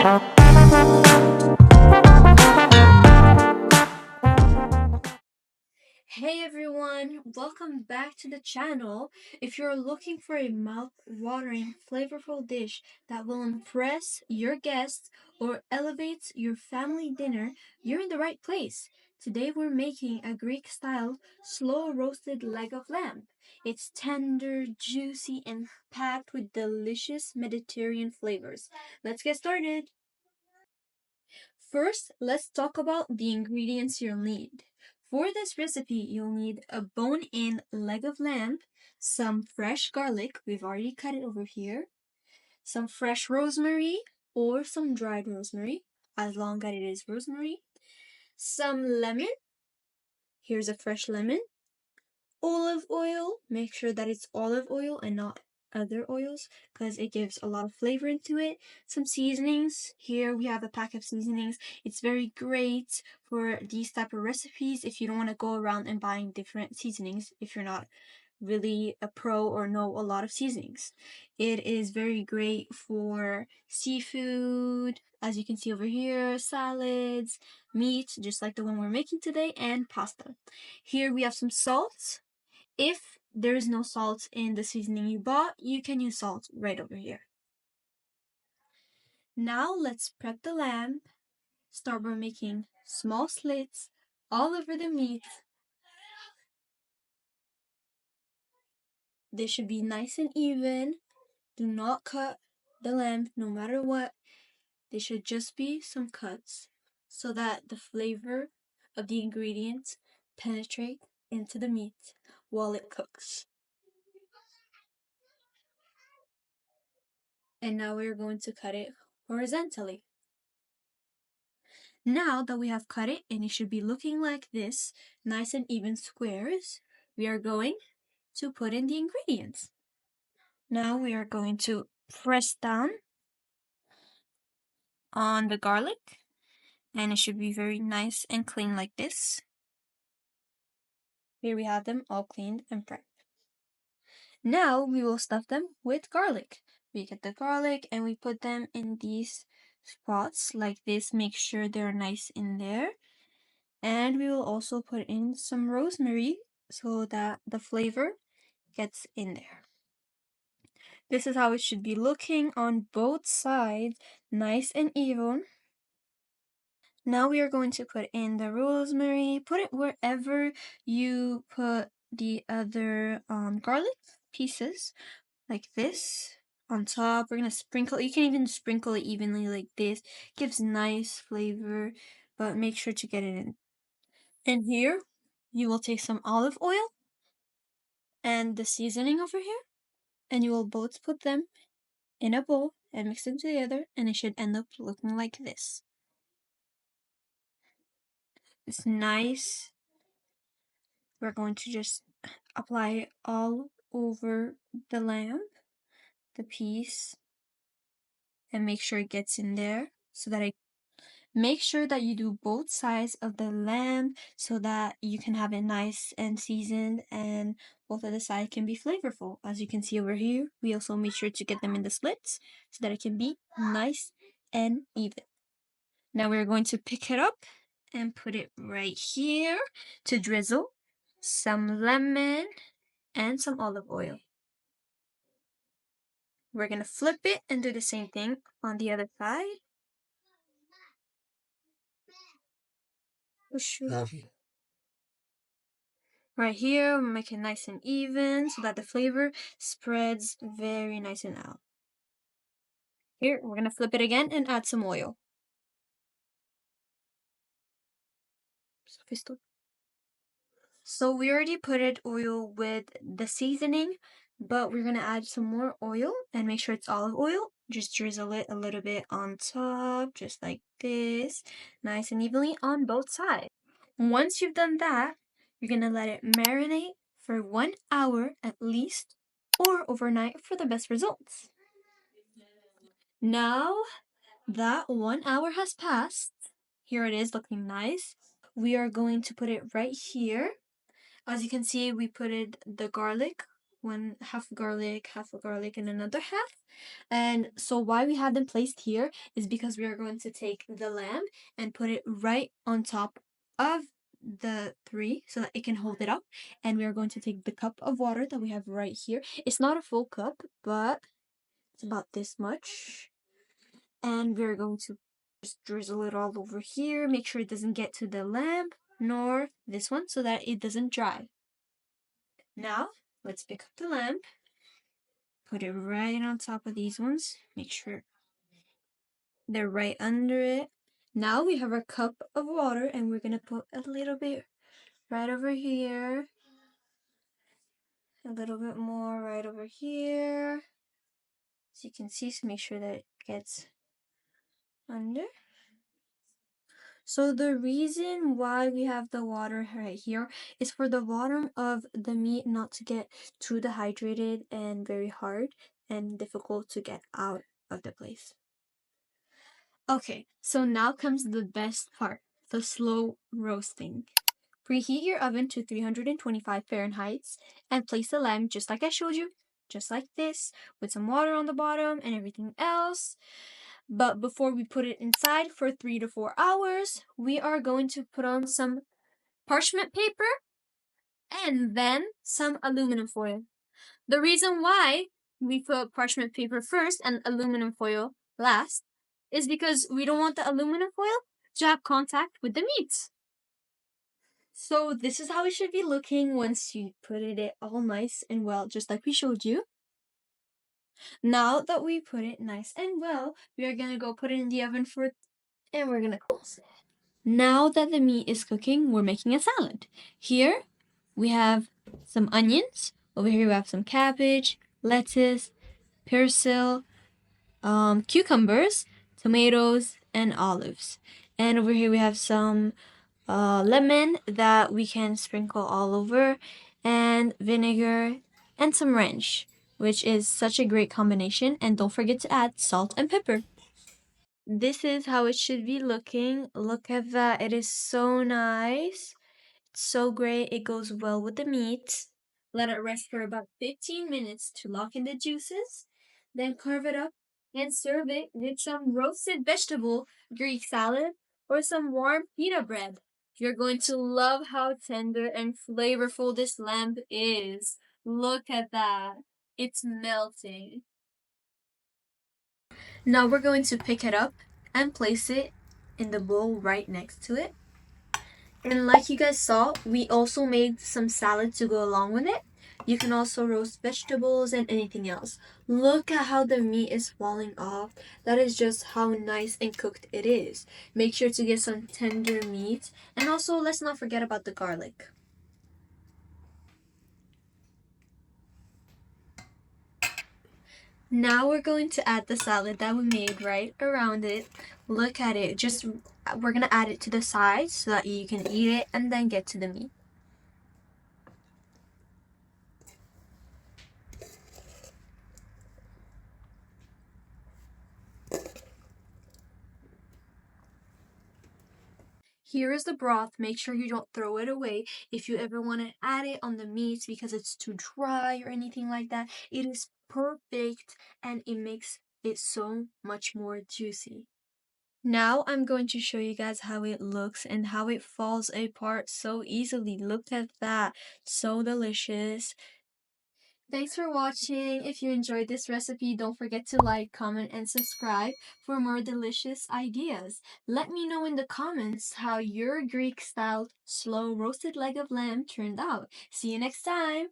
Hey everyone, welcome back to the channel. If you're looking for a mouth-watering, flavorful dish that will impress your guests or elevates your family dinner, you're in the right place. Today we're making a Greek-style slow-roasted leg of lamb. It's tender, juicy, and packed with delicious Mediterranean flavors. Let's get started. First, let's talk about the ingredients you'll need. For this recipe, you'll need a bone-in leg of lamb, some fresh garlic, we've already cut it over here, some fresh rosemary or some dried rosemary, as long as it is rosemary, some lemon, here's a fresh lemon, olive oil, make sure that it's olive oil and not other oils because it gives a lot of flavor into it. Some seasonings, here we have a pack of seasonings. It's very great for these type of recipes if you don't want to go around and buying different seasonings if you're not really a pro or know a lot of seasonings. It is very great for seafood, as you can see over here, salads, meat, just like the one we're making today, and pasta. Here we have some salt. If there is no salt in the seasoning you bought, you can use salt right over here. Now let's prep the lamb. Start by making small slits all over the meat. They should be nice and even. Do not cut the lamb no matter what. They should just be some cuts so that the flavor of the ingredients penetrate into the meat while it cooks. And now we're going to cut it horizontally. Now that we have cut it and it should be looking like this, nice and even squares, we are going to put in the ingredients. Now we are going to press down on the garlic and it should be very nice and clean like this. Here we have them all cleaned and prepped. Now we will stuff them with garlic. We get the garlic and we put them in these spots like this. Make sure they're nice in there. And we will also put in some rosemary so that the flavor gets in there. This is how it should be looking on both sides, nice and even. Now we are going to put in the rosemary. Put it wherever you put the other garlic pieces, like this. On top, we're gonna sprinkle. You can even sprinkle it evenly like this. Gives nice flavor, but make sure to get it in. And here, you will take some olive oil and the seasoning over here, and you will both put them in a bowl and mix them together, and it should end up looking like this. It's nice. We're going to just apply it all over the lamb, the piece, and make sure it gets in there so that it make sure that you do both sides of the lamb so that you can have it nice and seasoned and both of the sides can be flavorful. As you can see over here, we also made sure to get them in the slits so that it can be nice and even. Now we're going to pick it up and put it right here to drizzle some lemon and some olive oil. We're going to flip it and do the same thing on the other side. Right here, make it nice and even so that the flavor spreads very nice and out. Here, we're going to flip it again and add some oil. So we already put it oil with the seasoning, but we're going to add some more oil and make sure it's olive oil. Just drizzle it a little bit on top, just like this, nice and evenly on both sides. Once you've done that, you're going to let it marinate for 1 hour at least, or overnight for the best results. Now that 1 hour has passed, here it is looking nice. We are going to put it right here. As you can see, we put the garlic one half garlic, half a garlic, and another half. And so why we have them placed here is because we are going to take the lamb and put it right on top of the three so that it can hold it up. And we are going to take the cup of water that we have right here. It's not a full cup, but it's about this much. And we're going to just drizzle it all over here. Make sure it doesn't get to the lamb nor this one so that it doesn't dry. Now, let's pick up the lamb. Put it right on top of these ones. Make sure they're right under it. Now we have our cup of water and we're going to put a little bit right over here. A little bit more right over here. So you can see, so make sure that it gets under. So the reason why we have the water right here is for the bottom of the meat not to get too dehydrated and very hard and difficult to get out of the place. Okay, so now comes the best part, the slow roasting. Preheat your oven to 325 Fahrenheit and place the lamb just like I showed you, just like this, with some water on the bottom and everything else. But before we put it inside for 3 to 4 hours, we are going to put on some parchment paper and then some aluminum foil. The reason why we put parchment paper first and aluminum foil last is because we don't want the aluminum foil to have contact with the meat. So this is how it should be looking once you put it all nice and well, just like we showed you. Now that we put it nice and well, we are gonna go put it in the oven and we're gonna close it. Now that the meat is cooking, we're making a salad. Here we have some onions. Over here we have some cabbage, lettuce, persil, cucumbers, tomatoes, and olives. And over here we have some lemon that we can sprinkle all over, and vinegar, and some ranch, which is such a great combination. And don't forget to add salt and pepper. This is how it should be looking. Look at that. It is so nice. It's so great. It goes well with the meat. Let it rest for about 15 minutes to lock in the juices. Then carve it up and serve it with some roasted vegetable Greek salad or some warm pita bread. You're going to love how tender and flavorful this lamb is. Look at that. It's melting. Now we're going to pick it up and place it in the bowl right next to it. And like you guys saw, we also made some salad to go along with it. You can also roast vegetables and anything else. Look at how the meat is falling off. That is just how nice and cooked it is. Make sure to get some tender meat. And also, let's not forget about the garlic. Now we're going to add the salad that we made right around it. Look at it. We're going to add it to the sides so that you can eat it and then get to the meat. Here is the broth. Make sure you don't throw it away. If you ever want to add it on the meats because it's too dry or anything like that, it is perfect and it makes it so much more juicy. Now I'm going to show you guys how it looks and how it falls apart so easily. Look at that. So delicious. Thanks for watching. If you enjoyed this recipe, don't forget to like, comment, and subscribe for more delicious ideas. Let me know in the comments how your Greek-style slow roasted leg of lamb turned out. See you next time!